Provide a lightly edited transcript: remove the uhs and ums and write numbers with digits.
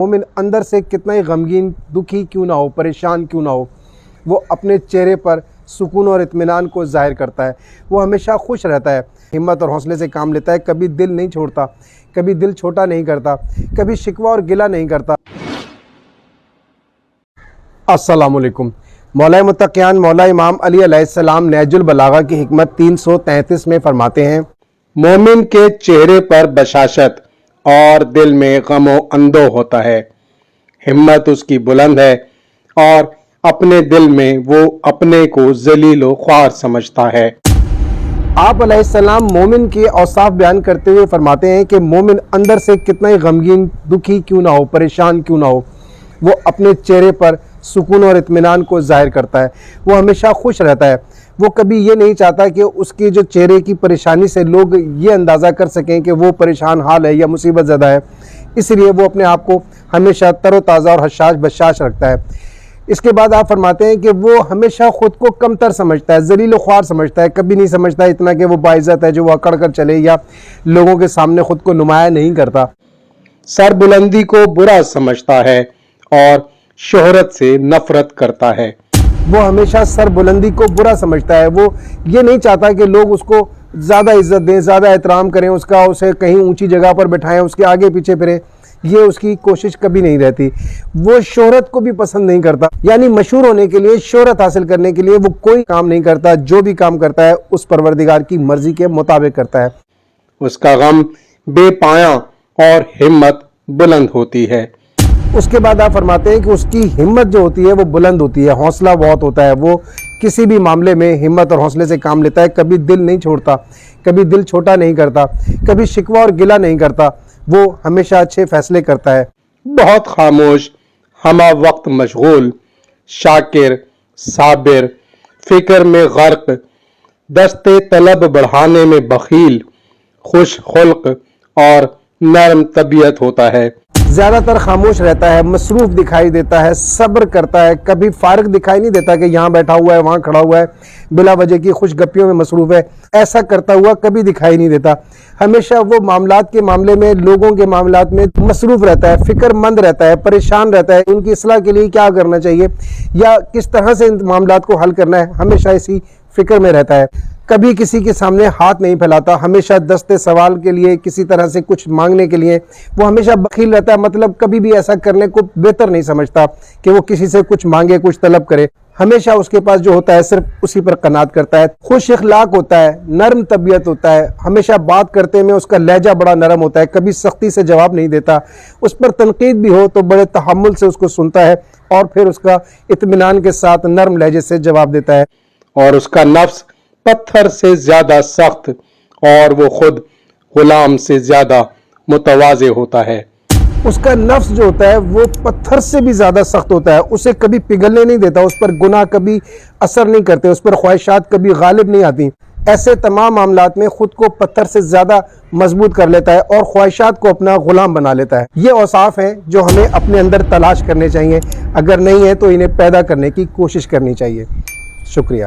مومن اندر سے کتنا ہی غمگین، دکھی کیوں نہ ہو، پریشان کیوں نہ ہو، وہ اپنے چہرے پر سکون اور اطمینان کو ظاہر کرتا ہے۔ وہ ہمیشہ خوش رہتا ہے، ہمت اور حوصلے سے کام لیتا ہے، کبھی دل نہیں چھوڑتا، کبھی دل چھوٹا نہیں کرتا، کبھی شکوہ اور گلہ نہیں کرتا۔ السلام علیکم۔ مولا متقیان مولا امام علی علیہ السلام نہج البلاغہ کی حکمت 333 میں فرماتے ہیں، مومن کے چہرے پر بشاشت اور دل میں غم و اندو ہوتا ہے، ہمت اس کی بلند ہے اور اپنے دل میں وہ اپنے کو ذلیل و خوار سمجھتا ہے۔ آپ علیہ السلام مومن کے اوصاف بیان کرتے ہوئے فرماتے ہیں کہ مومن اندر سے کتنا ہی غمگین، دکھی کیوں نہ ہو، پریشان کیوں نہ ہو، وہ اپنے چہرے پر سکون اور اطمینان کو ظاہر کرتا ہے۔ وہ ہمیشہ خوش رہتا ہے، وہ کبھی یہ نہیں چاہتا کہ اس کی جو چہرے کی پریشانی سے لوگ یہ اندازہ کر سکیں کہ وہ پریشان حال ہے یا مصیبت زدہ ہے، اس لیے وہ اپنے آپ کو ہمیشہ تر و تازہ اور حشاش بشاش رکھتا ہے۔ اس کے بعد آپ فرماتے ہیں کہ وہ ہمیشہ خود کو کمتر سمجھتا ہے، ذلیل و خوار سمجھتا ہے، کبھی نہیں سمجھتا اتنا کہ وہ باعزت ہے جو وہ اکڑ کر چلے یا لوگوں کے سامنے خود کو نمایاں نہیں کرتا۔ سر بلندی کو برا سمجھتا ہے اور شہرت سے نفرت کرتا ہے۔ وہ ہمیشہ سر بلندی کو برا سمجھتا ہے، وہ یہ نہیں چاہتا کہ لوگ اس کو زیادہ عزت دیں، زیادہ احترام کریں، اسے کہیں اونچی جگہ پر بٹھائیں، اس کے آگے پیچھے پھریں، یہ اس کی کوشش کبھی نہیں رہتی۔ وہ شہرت کو بھی پسند نہیں کرتا، یعنی مشہور ہونے کے لیے، شہرت حاصل کرنے کے لیے وہ کوئی کام نہیں کرتا، جو بھی کام کرتا ہے اس پروردگار کی مرضی کے مطابق کرتا ہے۔ اس کا غم بے پایاں اور ہمت بلند ہوتی ہے۔ اس کے بعد آپ فرماتے ہیں کہ اس کی ہمت جو ہوتی ہے وہ بلند ہوتی ہے، حوصلہ بہت ہوتا ہے، وہ کسی بھی معاملے میں ہمت اور حوصلے سے کام لیتا ہے، کبھی دل نہیں چھوڑتا، کبھی دل چھوٹا نہیں کرتا، کبھی شکوہ اور گلہ نہیں کرتا، وہ ہمیشہ اچھے فیصلے کرتا ہے۔ بہت خاموش، ہمہ وقت مشغول، شاکر، صابر، فکر میں غرق، دست طلب بڑھانے میں بخیل، خوش خلق اور نرم طبیعت ہوتا ہے۔ زیادہ تر خاموش رہتا ہے، مصروف دکھائی دیتا ہے، صبر کرتا ہے، کبھی فارغ دکھائی نہیں دیتا کہ یہاں بیٹھا ہوا ہے، وہاں کھڑا ہوا ہے، بلا وجہ کی خوش گپیوں میں مصروف ہے، ایسا کرتا ہوا کبھی دکھائی نہیں دیتا۔ ہمیشہ وہ معاملات کے معاملے میں، لوگوں کے معاملات میں مصروف رہتا ہے، فکر مند رہتا ہے، پریشان رہتا ہے، ان کی اصلاح کے لیے کیا کرنا چاہیے یا کس طرح سے ان معاملات کو حل کرنا ہے، ہمیشہ اسی فکر میں رہتا ہے۔ کبھی کسی کے سامنے ہاتھ نہیں پھیلاتا، ہمیشہ دست سوال کے لیے، کسی طرح سے کچھ مانگنے کے لیے وہ ہمیشہ بخیل رہتا ہے، مطلب کبھی بھی ایسا کرنے کو بہتر نہیں سمجھتا کہ وہ کسی سے کچھ مانگے، کچھ طلب کرے، ہمیشہ اس کے پاس جو ہوتا ہے صرف اسی پر قناعت کرتا ہے۔ خوش اخلاق ہوتا ہے، نرم طبیعت ہوتا ہے، ہمیشہ بات کرتے میں اس کا لہجہ بڑا نرم ہوتا ہے، کبھی سختی سے جواب نہیں دیتا، اس پر تنقید بھی ہو تو بڑے تحمل سے اس کو سنتا ہے اور پھر اس کا اطمینان کے ساتھ نرم لہجے سے جواب دیتا ہے۔ اور اس کا نفس پتھر سے زیادہ سخت اور وہ خود غلام سے زیادہ متواضع ہوتا ہے۔ اس کا نفس جو ہوتا ہے وہ پتھر سے بھی زیادہ سخت ہوتا ہے، اسے کبھی پگھلنے نہیں دیتا، اس پر گناہ کبھی اثر نہیں کرتے، اس پر خواہشات کبھی غالب نہیں آتی۔ ایسے تمام معاملات میں خود کو پتھر سے زیادہ مضبوط کر لیتا ہے اور خواہشات کو اپنا غلام بنا لیتا ہے۔ یہ اوصاف ہیں جو ہمیں اپنے اندر تلاش کرنے چاہیے، اگر نہیں ہے تو انہیں پیدا کرنے کی کوشش کرنی چاہیے۔ شکریہ۔